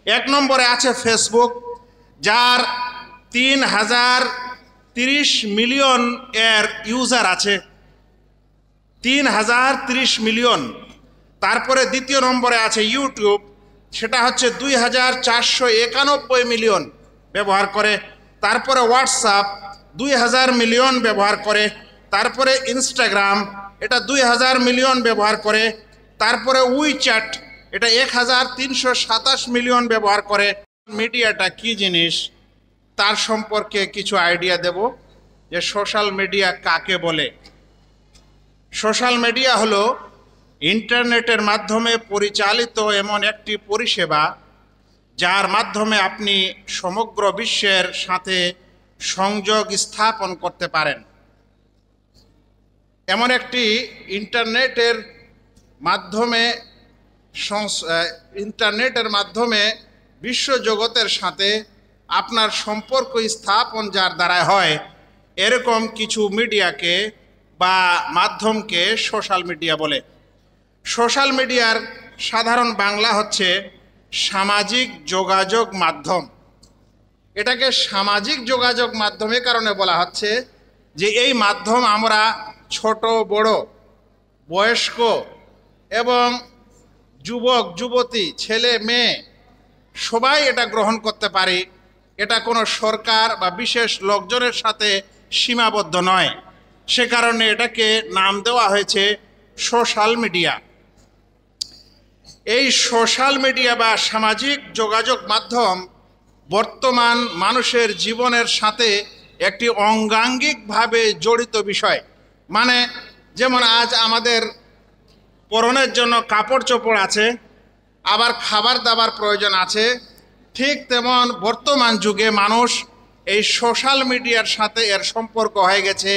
এক নম্বরে আছে ফেসবুক, যার 3030 মিলিয়ন এর ইউজার আছে, 3030 মিলিয়ন। তারপরে দ্বিতীয় নম্বরে আছে ইউটিউব, সেটা হচ্ছে 2491 মিলিয়ন ব্যবহার করে। তারপরে হোয়াটসঅ্যাপ 2000 মিলিয়ন ব্যবহার করে। তারপরে ইনস্টাগ্রাম, এটা 2000 মিলিয়ন ব্যবহার করে। তারপরে উইচ্যাট, এটা 1327 মিলিয়ন ব্যবহার করে। মিডিয়াটা কি জিনিস তার সম্পর্কে কিছু আইডিয়া দেব, যে সোশ্যাল মিডিয়া কাকে বলে। সোশ্যাল মিডিয়া হলো ইন্টারনেটের মাধ্যমে পরিচালিত এমন একটি পরিষেবা যার মাধ্যমে আপনি সমগ্র বিশ্বের সাথে সংযোগ স্থাপন করতে পারেন। এমন একটি ইন্টারনেটের মাধ্যমে বিশ্বজগতের সাথে আপনার সম্পর্ক স্থাপন যার দ্বারা হয়, এরকম কিছু মিডিয়াকে বা মাধ্যমকে সোশ্যাল মিডিয়া বলে। সোশ্যাল মিডিয়ার সাধারণ বাংলা হচ্ছে সামাজিক যোগাযোগ মাধ্যম। এটাকে সামাজিক যোগাযোগ মাধ্যমের কারণে বলা হচ্ছে যে এই মাধ্যম আমরা ছোট বড়, বয়স্ক এবং যুবক যুবতী, ছেলে মেয়ে সবাই এটা গ্রহণ করতে পারি। এটা কোনো সরকার বা বিশেষ লোকজনের সাথে সীমাবদ্ধ নয়, সে কারণে এটাকে নাম দেওয়া হয়েছে সোশ্যাল মিডিয়া। এই সোশ্যাল মিডিয়া বা সামাজিক যোগাযোগ মাধ্যম বর্তমান মানুষের জীবনের সাথে একটি অঙ্গাঙ্গিকভাবে জড়িত বিষয়। মানে যেমন আজ আমাদের পরনের জন্য কাপড় চোপড় আছে, আবার খাবার দাবার প্রয়োজন আছে, ঠিক তেমন বর্তমান যুগে মানুষ এই সোশ্যাল মিডিয়ার সাথে এর সম্পর্ক হয়ে গেছে,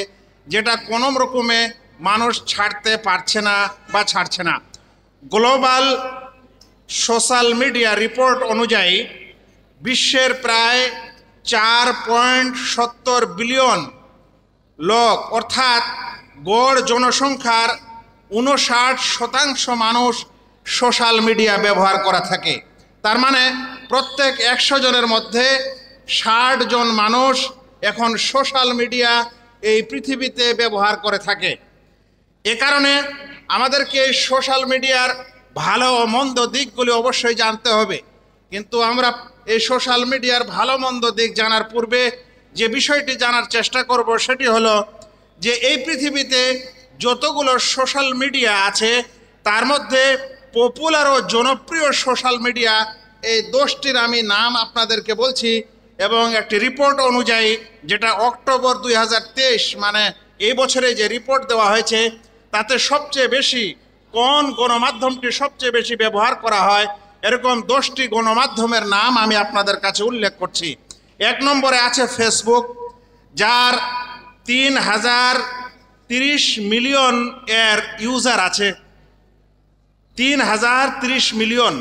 যেটা কোনো রকমে মানুষ ছাড়তে পারছে না বা ছাড়ছে না। গ্লোবাল সোশ্যাল মিডিয়া রিপোর্ট অনুযায়ী বিশ্বের প্রায় 4.70 বিলিয়ন লোক, অর্থাৎ গড় জনসংখ্যার 59% মানুষ সোশ্যাল মিডিয়া ব্যবহার করা থাকে। তার মানে প্রত্যেক 100 জনের মধ্যে 60 জন মানুষ এখন সোশ্যাল মিডিয়া এই পৃথিবীতে ব্যবহার করে থাকে। এ কারণে আমাদেরকে এই সোশ্যাল মিডিয়ার ভালো ও মন্দ দিকগুলি অবশ্যই জানতে হবে। কিন্তু আমরা এই সোশ্যাল মিডিয়ার ভালো মন্দ দিক জানার পূর্বে যে বিষয়টি জানার চেষ্টা করব সেটি হলো যে এই পৃথিবীতে যতগুলো সোশ্যাল মিডিয়া আছে তার মধ্যে পপুলার ও জনপ্রিয় সোশ্যাল মিডিয়া এই 10টির আমি নাম আপনাদেরকে বলছি, এবং একটি রিপোর্ট অনুযায়ী, যেটা অক্টোবর 2023 মানে এই বছরে যে রিপোর্ট দেওয়া হয়েছে, তাতে সবচেয়ে বেশি কোন গণমাধ্যমটি সবচেয়ে বেশি ব্যবহার করা হয় এরকম 10টি গণমাধ্যমের নাম আমি আপনাদের কাছে উল্লেখ করছি। 1 নম্বরে আছে ফেসবুক, যার 3030 মিলিয়ন এর ইউজার আছে, 3030 মিলিয়ন।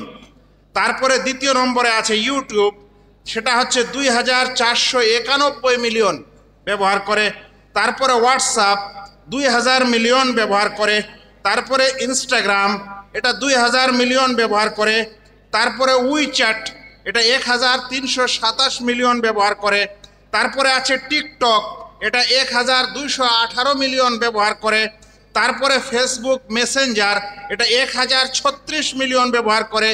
তারপরে দ্বিতীয় নম্বরে আছে ইউটিউব, সেটা হচ্ছে 2491 মিলিয়ন ব্যবহার করে। তারপরে হোয়াটসঅ্যাপ 2000 মিলিয়ন ব্যবহার করে। তারপরে ইনস্টাগ্রাম, এটা 2000 মিলিয়ন ব্যবহার করে। তারপরে উইচ্যাট, এটা 1327 মিলিয়ন ব্যবহার করে। তারপরে আছে টিকটক, এটা 1218 মিলিয়ন ব্যবহার করে। তারপরে ফেসবুক মেসেঞ্জার, এটা 1036 মিলিয়ন ব্যবহার করে।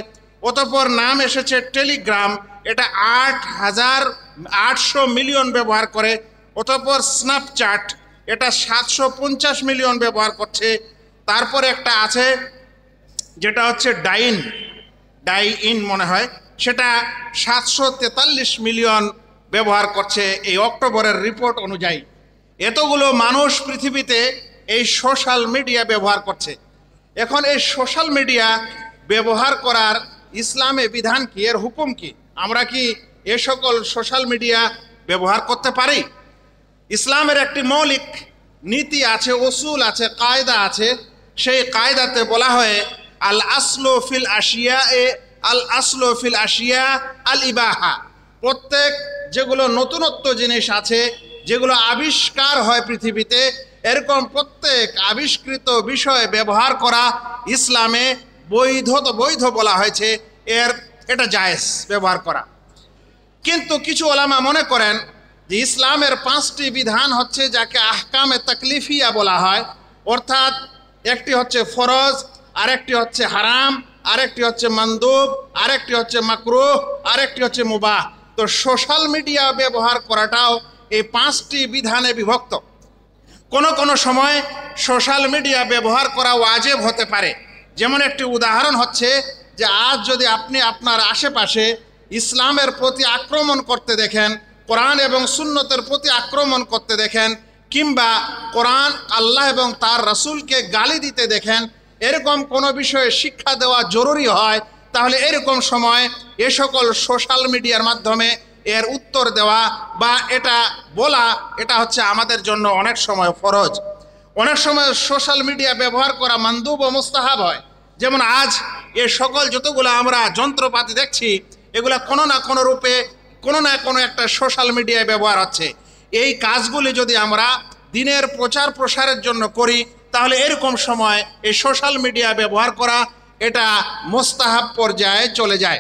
অতঃপর নাম এসেছে টেলিগ্রাম, এটা 8800 মিলিয়ন ব্যবহার করে। অতঃপর স্ন্যাপচ্যাট, এটা 750 মিলিয়ন ব্যবহার করছে। তারপরে একটা আছে যেটা হচ্ছে ডাইন মনে হয়, সেটা 743 মিলিয়ন ব্যবহার করছে এই অক্টোবরের রিপোর্ট অনুযায়ী। এতগুলো মানুষ পৃথিবীতে এই সোশ্যাল মিডিয়া ব্যবহার করছে। এখন এই সোশ্যাল মিডিয়া ব্যবহার করার ইসলামে বিধান কি, এর হুকুম কি? আমরা কি এ সকল সোশ্যাল মিডিয়া ব্যবহার করতে পারি? ইসলামের একটি মৌলিক নীতি আছে, উসুল আছে, কায়দা আছে। সেই কায়দাতে বলা হয় আল আসলু ফিল আশিয়া আল ইবাহা। প্রত্যেক যেগুলো নতুনত্ব জিনিস আছে, যেগুলো আবিষ্কার হয় পৃথিবীতে, এরকম প্রত্যেক আবিষ্কৃত বিষয় ব্যবহার করা ইসলামে বৈধ বলা হয়েছে। এর এটা জায়েজ ব্যবহার করা। কিন্তু কিছু ওলামা মনে করেন যে ইসলামের 5টি বিধান হচ্ছে যাকে আহকামে তাকলিফিয়া বলা হয়, অর্থাৎ একটি হচ্ছে ফরজ, আরেকটি হচ্ছে হারাম, আরেকটি হচ্ছে মানদুব, আরেকটি হচ্ছে মাকরুহ, আরেকটি হচ্ছে মুবাহ। তো সোশ্যাল মিডিয়া ব্যবহার করাটাও এই 5টি বিধানে বিভক্ত। কোনো সময় সোশ্যাল মিডিয়া ব্যবহার করা ওয়াজিব হতে পারে। যেমন একটি উদাহরণ হচ্ছে যে আজ যদি আপনি আপনার আশেপাশে ইসলামের প্রতি আক্রমণ করতে দেখেন, কোরআন এবং সুন্নতের প্রতি আক্রমণ করতে দেখেন, কিংবা কোরআন, আল্লাহ এবং তার রাসূলকে গালি দিতে দেখেন, এরকম কোনো বিষয়ে শিক্ষা দেওয়া জরুরি হয়, তাহলে এরকম সময় এ সকল সোশ্যাল মিডিয়ার মাধ্যমে এর উত্তর দেওয়া বা এটা বলা, এটা হচ্ছে আমাদের জন্য অনেক সময় ফরজ। অনেক সময় সোশ্যাল মিডিয়া ব্যবহার করা মানদুব ও মুস্তাহাব হয়। যেমন আজ এ সকল যতগুলো আমরা যন্ত্রপাতি দেখছি, এগুলা কোনো না কোনো রূপে কোনো না কোনো একটা সোশ্যাল মিডিয়ায় ব্যবহার হচ্ছে। এই কাজগুলি যদি আমরা দিনের প্রচার প্রসারের জন্য করি, তাহলে এরকম সময় এই সোশ্যাল মিডিয়া ব্যবহার করা এটা মুস্তাহাব পর্যায়ে চলে যায়।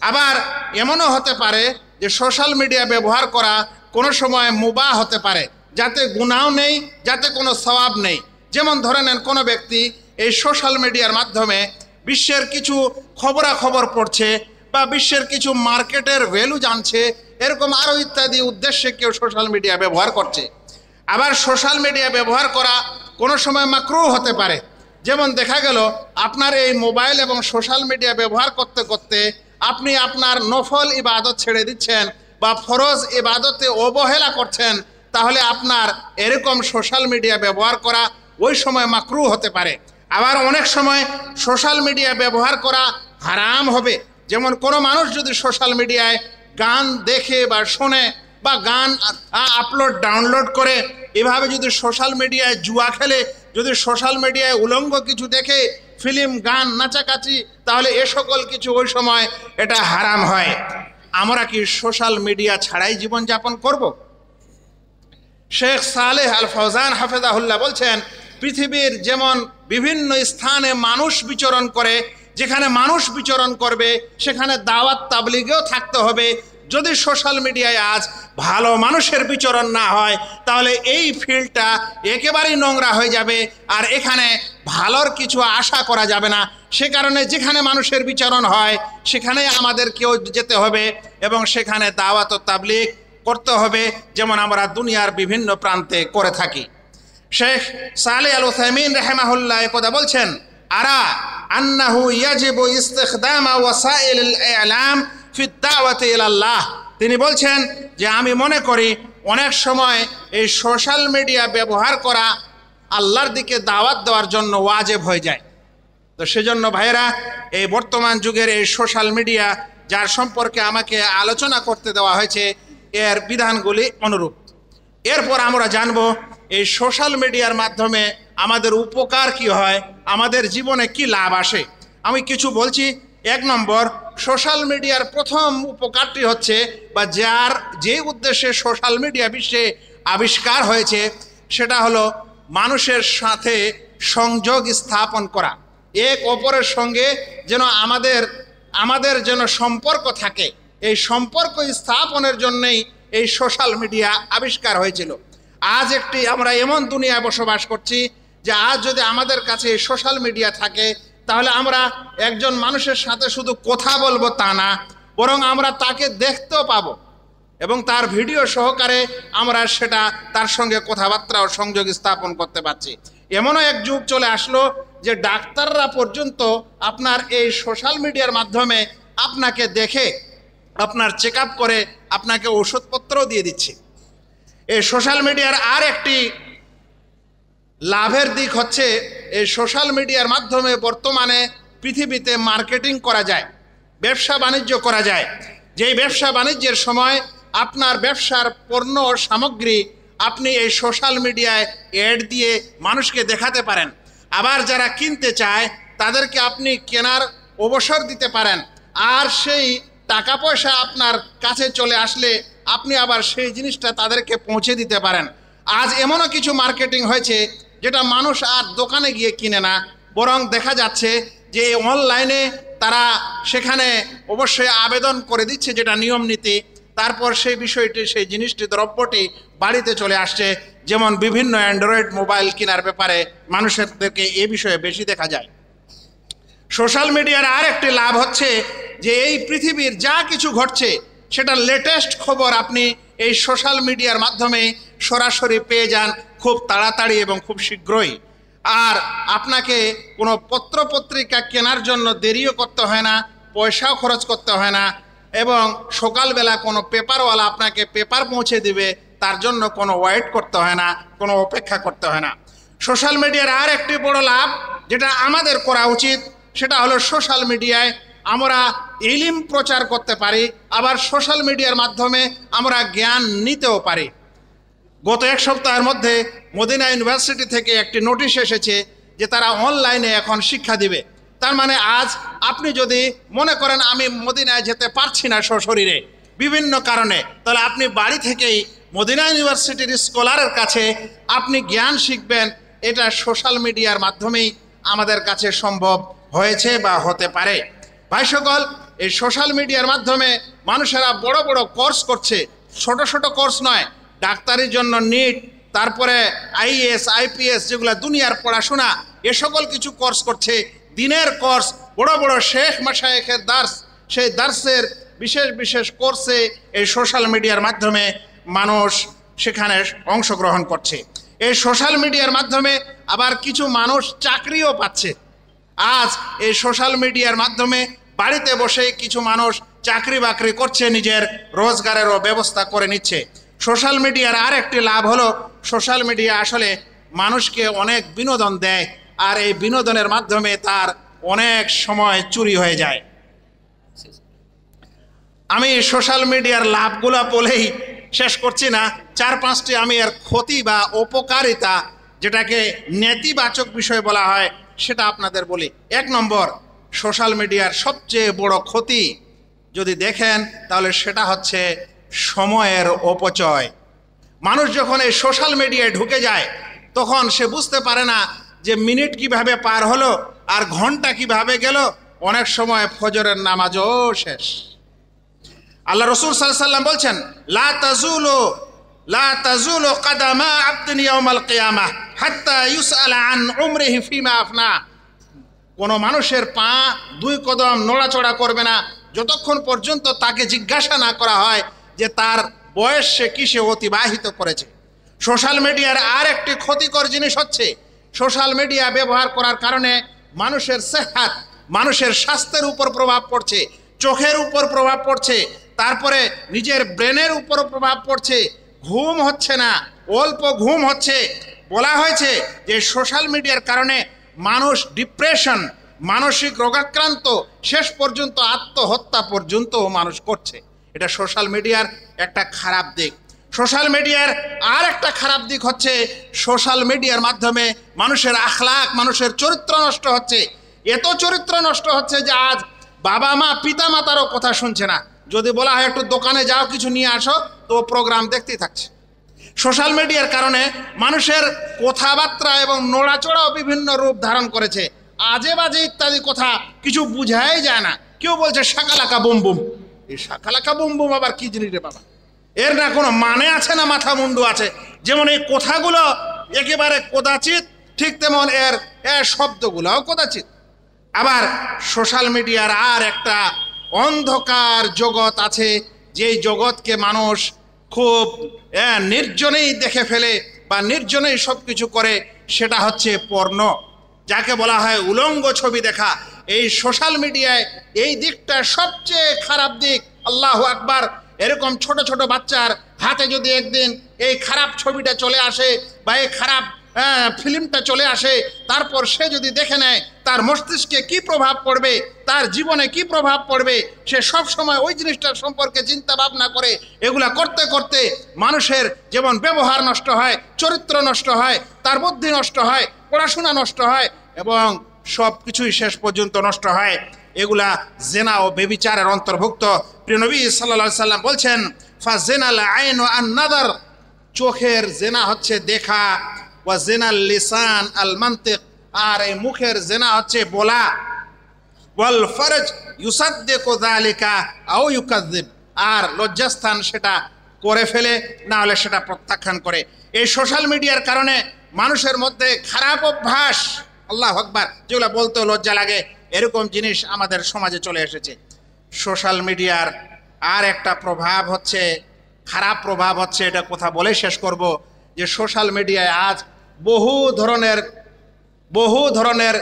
আবার এমনও হতে পারে যে সোশ্যাল মিডিয়া ব্যবহার করা কোনো সময় মুবাহ হতে পারে, যাতে গুনাহ নেই, যাতে কোনো সওয়াব নেই। যেমন ধরে নেন কোনো ব্যক্তি এই সোশ্যাল মিডিয়ার মাধ্যমে বিশ্বের কিছু খবরাখবর পড়ছে বা বিশ্বের কিছু মার্কেটের ভ্যালু জানছে, এরকম আরও ইত্যাদি উদ্দেশ্যে কেউ সোশ্যাল মিডিয়া ব্যবহার করছে। আবার সোশ্যাল মিডিয়া ব্যবহার করা কোনো সময় মাকরুহ হতে পারে। যেমন দেখা গেল আপনার এই মোবাইল এবং সোশ্যাল মিডিয়া ব্যবহার করতে করতে আপনি আপনার নফল ইবাদত ছেড়ে দিচ্ছেন বা ফরজ ইবাদতে অবহেলা করছেন, তাহলে আপনার এরকম সোশ্যাল মিডিয়া ব্যবহার করা ওই সময় মাকরুহ হতে পারে। আবার অনেক সময় সোশ্যাল মিডিয়া ব্যবহার করা হারাম হবে। যেমন কোনো মানুষ যদি সোশ্যাল মিডিয়ায় গান দেখে বা শোনে বা গান ডাউনলোড করে, এভাবে যদি সোশ্যাল মিডিয়ায় জুয়া খেলে, যদি সোশ্যাল মিডিয়ায় উলঙ্গ কিছু দেখে, ফিল্ম, গান, নাচাকাচি, তাহলে এ সকল কিছু ওই সময় এটা হারাম হয়। আমরা কি সোশ্যাল মিডিয়া ছাড়াই জীবনযাপন করব? শেখ সালেহ আল ফৌজান হাফেজাহুল্লাহ বলছেন, পৃথিবীর যেমন বিভিন্ন স্থানে মানুষ বিচরণ করে, যেখানে মানুষ বিচরণ করবে সেখানে দাওয়াত তাবলীগেও থাকতে হবে। যদি সোশ্যাল মিডিয়ায় আজ ভালো মানুষের বিচরণ না হয়, তাহলে এই ফিল্ডটা একেবারেই নোংরা হয়ে যাবে, আর এখানে ভালোর কিছু আশা করা যাবে না। সে কারণে যেখানে মানুষের বিচরণ হয় সেখানে আমাদেরকেও যেতে হবে এবং সেখানে দাওয়াত ও তাবলীগ করতে হবে, যেমন আমরা দুনিয়ার বিভিন্ন প্রান্তে করে থাকি। শেখ সালেহ আল উসাইমিন রাহিমাহুল্লাহ একদা বলছেন, আরা আন্নাহু ইয়াজিবু ইস্তিখদামা ওয়াসাইল আল ইলাম ফি দাওয়াতি ইলাল্লাহ। তিনি বলছেন যে আমি মনে করি অনেক সময় এই সোশ্যাল মিডিয়া ব্যবহার করা আল্লাহর দিকে দাওয়াত দেওয়ার জন্য ওয়াজিব হয়ে যায়। তো সেজন্য ভাইয়েরা, এই বর্তমান যুগের এই সোশ্যাল মিডিয়া যার সম্পর্কে আমাকে আলোচনা করতে দেওয়া হয়েছে, এর বিধানগুলি অনুরূপ। এরপর আমরা জানব এই সোশ্যাল মিডিয়ার মাধ্যমে আমাদের উপকার কি হয়, আমাদের জীবনে কি লাভ আসে। আমি কিছু বলছি। 1 নম্বর, সোশ্যাল মিডিয়ার প্রথম উপকারটি হচ্ছে, বা যে উদ্দেশ্যে সোশ্যাল মিডিয়া বিশ্বে আবিষ্কার হয়েছে, সেটা হলো মানুষের সাথে সংযোগ স্থাপন করা। এক অপরের সঙ্গে যেন আমাদের যেন সম্পর্ক থাকে, এই সম্পর্ক স্থাপনের জন্যই এই সোশ্যাল মিডিয়া আবিষ্কার হয়েছিল। আজ আমরা এমন দুনিয়ায় বসবাস করছি যে আজ যদি আমাদের কাছে এই সোশ্যাল মিডিয়া থাকে, তাহলে আমরা একজন মানুষের সাথে শুধু কথা বলবো তা না, বরং আমরা তাকে দেখতেও পাবো এবং তার ভিডিও সহকারে আমরা সেটা তার সঙ্গে কথাবার্তা ও সংযোগ স্থাপন করতে পারছি। এমনও এক যুগ চলে আসলো যে ডাক্তাররা পর্যন্ত আপনার এই সোশ্যাল মিডিয়ার মাধ্যমে আপনাকে দেখে, আপনার চেক আপ করে আপনাকে ওষুধপত্রও দিয়ে দিচ্ছে। এই সোশ্যাল মিডিয়ার আর একটি লাভের দিক হচ্ছে, এই সোশ্যাল মিডিয়ার মাধ্যমে বর্তমানে পৃথিবীতে মার্কেটিং করা যায়, ব্যবসা বাণিজ্য করা যায়। যেই ব্যবসা বাণিজ্যের সময় আপনার ব্যবসার পণ্য ও সামগ্রী আপনি এই সোশ্যাল মিডিয়ায় অ্যাড দিয়ে মানুষকে দেখাতে পারেন। আবার যারা কিনতে চায় তাদেরকে আপনি কেনার অবসর দিতে পারেন, আর সেই টাকা পয়সা আপনার কাছে চলে আসলে আপনি আবার সেই জিনিসটা তাদেরকে পৌঁছে দিতে পারেন। আজ এমনও কিছু মার্কেটিং হয়েছে যেটা মানুষ আর দোকানে গিয়ে কিনে না, বরং দেখা যাচ্ছে যে অনলাইনে তারা সেখানে অবশ্যই আবেদন করে দিচ্ছে, যেটা নিয়ম নীতি, তারপর সেই বিষয়টি, সেই জিনিসটি, দ্রব্যটি বাড়িতে চলে আসছে। যেমন বিভিন্ন অ্যান্ড্রয়েড মোবাইল কেনার ব্যাপারে মানুষদেরকে এ বিষয়ে বেশি দেখা যায়। সোশ্যাল মিডিয়ার আর একটি লাভ হচ্ছে যে এই পৃথিবীর যা কিছু ঘটছে সেটা লেটেস্ট খবর আপনি এই সোশ্যাল মিডিয়ার মাধ্যমে সরাসরি পেয়ে যান খুব তাড়াতাড়ি এবং খুব শীঘ্রই। আর আপনাকে কোনো পত্রপত্রিকা কেনার জন্য দেরিও করতে হয় না, পয়সাও খরচ করতে হয় না, এবং সকালবেলা কোনো পেপারওয়ালা আপনাকে পেপার পৌঁছে দিবে, তার জন্য কোনো ওয়েট করতে হয় না, কোনো অপেক্ষা করতে হয় না। সোশ্যাল মিডিয়ার আর একটি বড় লাভ যেটা আমাদের করা উচিত, সেটা হলো সোশ্যাল মিডিয়ায় আমরা ইলম প্রচার করতে পারি, আবার সোশ্যাল মিডিয়ার মাধ্যমে আমরা জ্ঞান নিতেও পারি। গত এক সপ্তাহের মধ্যে মদিনা ইউনিভার্সিটি থেকে একটি নোটিশ এসেছে যে তারা অনলাইনে এখন শিক্ষা দিবে। তার মানে আজ আপনি যদি মনে করেন আমি মদিনায় যেতে পারছি না সশরীরে বিভিন্ন কারণে, তাহলে আপনি বাড়ি থেকেই মদিনা ইউনিভার্সিটির স্কলারের কাছে আপনি জ্ঞান শিখবেন। এটা সোশ্যাল মিডিয়ার মাধ্যমেই আমাদের কাছে সম্ভব হয়েছে বা হতে পারে। ভাই সকল, এই সোশ্যাল মিডিয়ার মাধ্যমে মানুষেরা বড় বড় কোর্স করছে, ছোট ছোট কোর্স নয়, ডাক্তারির জন্য নিট, তারপরে আইএএস আইপিএস, যেগুলো দুনিয়ার পড়াশোনা, এ সকল কিছু কোর্স করছে, দিনের কোর্স, বড় বড় শেখ মাশায়েখের দার্স, সেই দার্সের বিশেষ বিশেষ কোর্সে এই সোশ্যাল মিডিয়ার মাধ্যমে মানুষ সেখানে অংশগ্রহণ করছে। এই সোশ্যাল মিডিয়ার মাধ্যমে আবার কিছু মানুষ চাকরিও পাচ্ছে। আজ এই সোশ্যাল মিডিয়ার মাধ্যমে বাড়িতে বসে কিছু মানুষ চাকরি বাকরি করছে, নিজের রোজগারেরও ব্যবস্থা করে নিচ্ছে। সোশ্যাল মিডিয়ার আর একটি লাভ হলো সোশ্যাল মিডিয়া আসলে মানুষকে অনেক বিনোদন দেয়, আর এই বিনোদনের মাধ্যমে তার অনেক সময় চুরি হয়ে যায়। আমি সোশ্যাল মিডিয়ার লাভগুলো বলেই শেষ করছি না, 4-5টি আমি এর ক্ষতি বা উপকারিতা, যেটাকে নেতিবাচক বিষয় বলা হয়, সেটা আপনাদের বলি। 1 নম্বর, সোশ্যাল মিডিয়ার সবচেয়ে বড় ক্ষতি যদি দেখেন তাহলে সেটা হচ্ছে সময়ের অপচয়। মানুষ যখন এই সোশ্যাল মিডিয়ায় ঢুকে যায় তখন সে বুঝতে পারে না যে মিনিট কিভাবে পার হলো আর ঘন্টা কিভাবে গেল। অনেক সময় ফজরের নামাজও শেষ। আল্লাহ রাসূল সাল্লাল্লাহু আলাইহি ওয়াসাল্লাম বলছেন, লা তাজুলু কাদামা আবদিন ইয়াউমাল কিয়ামাহ হাত্তা ইউসআলা আন উমরিহি ফিমা আফনা। কোনো মানুষের পা 2 কদম নড়াচড়া করবে না যতক্ষণ পর্যন্ত তাকে জিজ্ঞাসা না করা হয় যে তার বয়স সে কিসে অতিবাহিত করেছে। সোশ্যাল মিডিয়ার আর একটি ক্ষতিকর জিনিস হচ্ছে, সোশ্যাল মিডিয়া ব্যবহার করার কারণে মানুষের সেহত, মানুষের স্বাস্থ্যের উপর প্রভাব পড়ছে, চোখের উপর প্রভাব পড়ছে, তারপরে নিজের ব্রেনের উপর প্রভাব পড়ছে, ঘুম হচ্ছে না, অল্প ঘুম হচ্ছে। বলা হয়েছে যে সোশ্যাল মিডিয়ার কারণে মানুষ ডিপ্রেশন, মানসিক রোগাক্রান্ত, শেষ পর্যন্ত আত্মহত্যা পর্যন্ত মানুষ করছে। এটা সোশ্যাল মিডিয়ার একটা খারাপ দিক। সোশ্যাল মিডিয়ার আর একটা খারাপ দিক হচ্ছে সোশ্যাল মিডিয়ার মাধ্যমে মানুষের আখলাক, মানুষের চরিত্র নষ্ট হচ্ছে। এত চরিত্র নষ্ট হচ্ছে যে আজ বাবা মা পিতা মাতারও কথা শুনছে না। যদি বলা হয় একটু দোকানে যাও কিছু নিয়ে আসো, তো প্রোগ্রাম দেখতেই থাকছে। সোশ্যাল মিডিয়ার কারণে মানুষের কথাবার্তা এবং নড়াচড়াও বিভিন্ন রূপ ধারণ করেছে। আজে বাজে ইত্যাদি কথা কিছু বুঝাই যায় না। কেউ বলছে শাকালাকা বুম বুম। এই শাকালাকা বুম বুম আবার কি জিনিস রে বাবা? এর না কোনো মানে আছে না মাথা মুন্ডু আছে? যেমন এই কথাগুলো একেবারে কদাচিৎ, ঠিক তেমন এর শব্দগুলোও কদাচিৎ। আবার সোশ্যাল মিডিয়ার আর একটা অন্ধকার জগৎ আছে, যেই জগৎকে মানুষ খুব নির্জনেই দেখে ফেলে বা নির্জনেই সব কিছু করে, সেটা হচ্ছে পর্ন, যাকে বলা হয় উলঙ্গ ছবি দেখা। এই সোশ্যাল মিডিয়ায় এই দিকটা সবচেয়ে খারাপ দিক। আল্লাহু আকবার। এরকম ছোট ছোট বাচ্চার হাতে যদি একদিন এই খারাপ ছবিটা চলে আসে বা এই খারাপ ফিল্মটা চলে আসে, তারপর সে যদি দেখে নেয় তার মস্তিষ্কে কি প্রভাব পড়বে, তার জীবনে কি প্রভাব পড়বে, সে সব সময় ওই জিনিসটার সম্পর্কে চিন্তা ভাবনা করে। এগুলা করতে করতে মানুষের যেমন ব্যবহার নষ্ট হয়, চরিত্র নষ্ট হয়, তার বুদ্ধি নষ্ট হয়, পড়াশোনা নষ্ট হয় এবং সব কিছুই শেষ পর্যন্ত নষ্ট হয়। এগুলা জেনা ও ব্যভিচারের অন্তর্ভুক্ত। প্রিয় নবী সাল্লাল্লাহু আলাইহি সাল্লাম বলছেন, ফাজিনাল আইন আন নাদার, চোখের জেনা হচ্ছে দেখা, ওয়া জিনাল লিসান আল মান্তিক, আর এই মুখের জেনা হচ্ছে বলা। ওয়াল ফারজ ইউসাদ্দিকু যালিকা আও ইউকাযযিব, আর লজ্জাস্থান সেটা করে ফেলে, না হলে সেটা প্রত্যাখ্যান করে। এই সোশ্যাল মিডিয়ার কারণে মানুষের মধ্যে খারাপ অভ্যাস, আল্লাহু আকবার, যেগুলো বলতেও লজ্জা লাগে, এরকম জিনিস আমাদের সমাজে চলে এসেছে। সোশ্যাল মিডিয়ার আর একটা প্রভাব হচ্ছে, খারাপ প্রভাব হচ্ছে, এটা কথা বলে শেষ করব, যে সোশ্যাল মিডিয়ায় আজ বহু ধরনের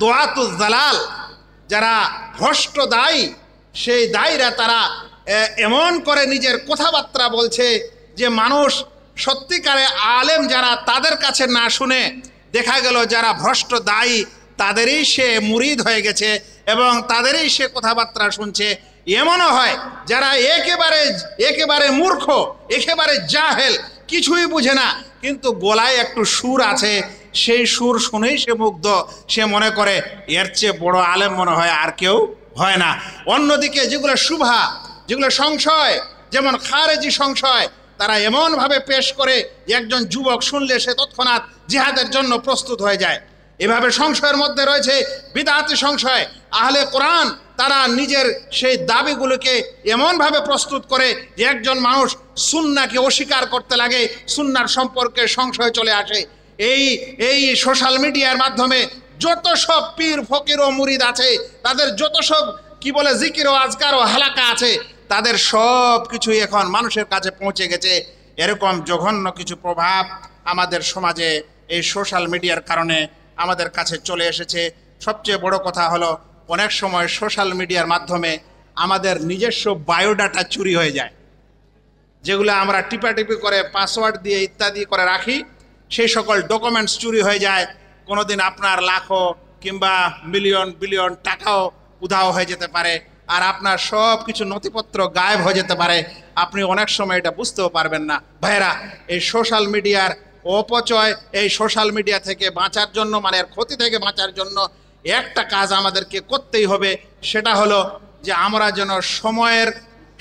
দোয়াতুজ জালাল, যারা ভ্রষ্ট দায়ী, সেই দায়ীরা তারা এমন করে নিজের কথাবার্তা বলছে যে মানুষ সত্যিকারে আলেম যারা, তাদের কাছে না শুনে দেখা গেল যারা ভ্রষ্ট দায়ী তাদেরই সে মুরিদ হয়ে গেছে এবং তাদেরই সে কথাবার্তা শুনছে। এমনও হয় যারা একেবারে মূর্খ, একেবারে জাহেল, কিছুই বুঝে না, কিন্তু গলায় একটু সুর আছে, সেই সুর শুনেই সে মুগ্ধ, সে মনে করে এর চেয়ে বড় আলেম মনে হয় আর কেউ হয় না। অন্যদিকে যেগুলো শুভা, যেগুলো সংশয়, যেমন খারেজি সংশয়, তারা এমনভাবে পেশ করে যে একজন যুবক শুনলে সে তৎক্ষণাৎ জিহাদের জন্য প্রস্তুত হয়ে যায়। এভাবে সংশয়ের মধ্যে রয়েছে বিদআতি সংশয়। আহলে কোরআন তারা নিজের সেই দাবিগুলোকে এমনভাবে প্রস্তুত করে যে একজন মানুষ সুন্নাহকে অস্বীকার করতে লাগে, সুন্নাহর সম্পর্কে সংশয় চলে আসে। এই সোশ্যাল মিডিয়ার মাধ্যমে যত সব পীর ফকির ও মুরিদ আছে, তাদের যত সব জিকির ও আজকার ও হালাকা আছে, তাদের সব কিছুই এখন মানুষের কাছে পৌঁছে গেছে। এরকম জঘন্য কিছু প্রভাব আমাদের সমাজে এই সোশ্যাল মিডিয়ার কারণে আমাদের কাছে চলে এসেছে। সবচেয়ে বড় কথা হলো, অনেক সময় সোশ্যাল মিডিয়ার মাধ্যমে আমাদের নিজস্ব বায়োডাটা চুরি হয়ে যায়, যেগুলো আমরা টিপাটিপি করে পাসওয়ার্ড দিয়ে ইত্যাদি করে রাখি, সেই সকল ডকুমেন্টস চুরি হয়ে যায়। কোনোদিন আপনার লাখো কিংবা মিলিয়ন বিলিয়ন টাকাও উধাও হয়ে যেতে পারে, আর আপনার সব কিছু নথিপত্র গায়েব হয়ে যেতে পারে। আপনি অনেক সময় এটা বুঝতেও পারবেন না। ভাইরা, এই সোশ্যাল মিডিয়ার অপচয়, এই সোশ্যাল মিডিয়া থেকে বাঁচার জন্য, মানে এর ক্ষতি থেকে বাঁচার জন্য একটা কাজ আমাদেরকে করতেই হবে, সেটা হলো যে আমরা যেন সময়ের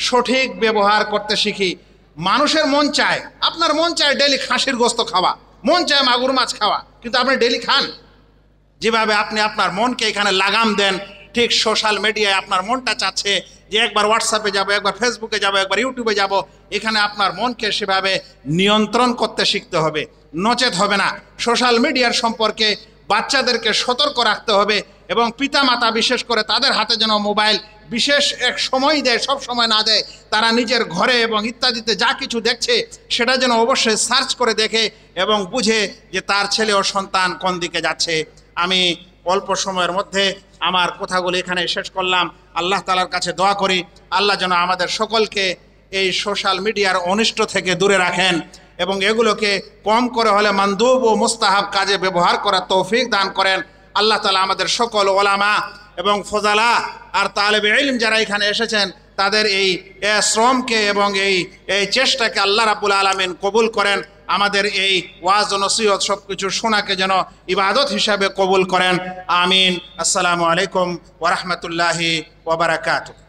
সঠিক ব্যবহার করতে শিখি। মানুষের মন চায়, আপনার মন চায় ডেলি খাসির গোস্ত খাওয়া, মন চায় মাগুর মাছ খাওয়া, কিন্তু আপনি ডেলি খান। যেভাবে আপনি আপনার মনকে এখানে লাগাম দেন, ঠিক সোশ্যাল মিডিয়ায় আপনার মনটা চাচ্ছে যে একবার হোয়াটসঅ্যাপে যাব, একবার ফেসবুকে যাব, একবার ইউটিউবে যাব। এখানে আপনার মনকে সেভাবে নিয়ন্ত্রণ করতে শিখতে হবে, নচেত হবে না। সোশ্যাল মিডিয়ার সম্পর্কে বাচ্চাদেরকে সতর্ক রাখতে হবে এবং পিতামাতা বিশেষ করে তাদের হাতে যেন মোবাইল বিশেষ এক সময় দেয়, সব সময় না দেয়। তারা নিজের ঘরে এবং ইত্যাদিতে যা কিছু দেখছে সেটা যেন অবশ্যই সার্চ করে দেখে এবং বুঝে যে তার ছেলে ও সন্তান কোন দিকে যাচ্ছে। আমি অল্প সময়ের মধ্যে আমার কথাগুলো এখানে শেষ করলাম। আল্লাহ তাআলার কাছে দোয়া করি, আল্লাহ যেন আমাদের সকলকে এই সোশ্যাল মিডিয়ার অনিষ্ট থেকে দূরে রাখেন এবং এগুলোকে কম করে হলে মানদুব ও মুস্তাহাব কাজে ব্যবহার করার তৌফিক দান করেন। আল্লাহ তাআলা আমাদের সকল ওলামা এবং ফজালা আর তালেবে ইলম যারা এখানে এসেছেন তাদের এই শ্রমকে এবং এই চেষ্টাকে আল্লাহ রাব্বুল আলামিন কবুল করেন। আমাদের এই ওয়াজ ও নসিহত সব কিছু শোনাকে যেন ইবাদত হিসাবে কবুল করেন। আমিন। আসসালামু আলাইকুম ওয়া রাহমাতুল্লাহি ওয়া বারাকাতুহু।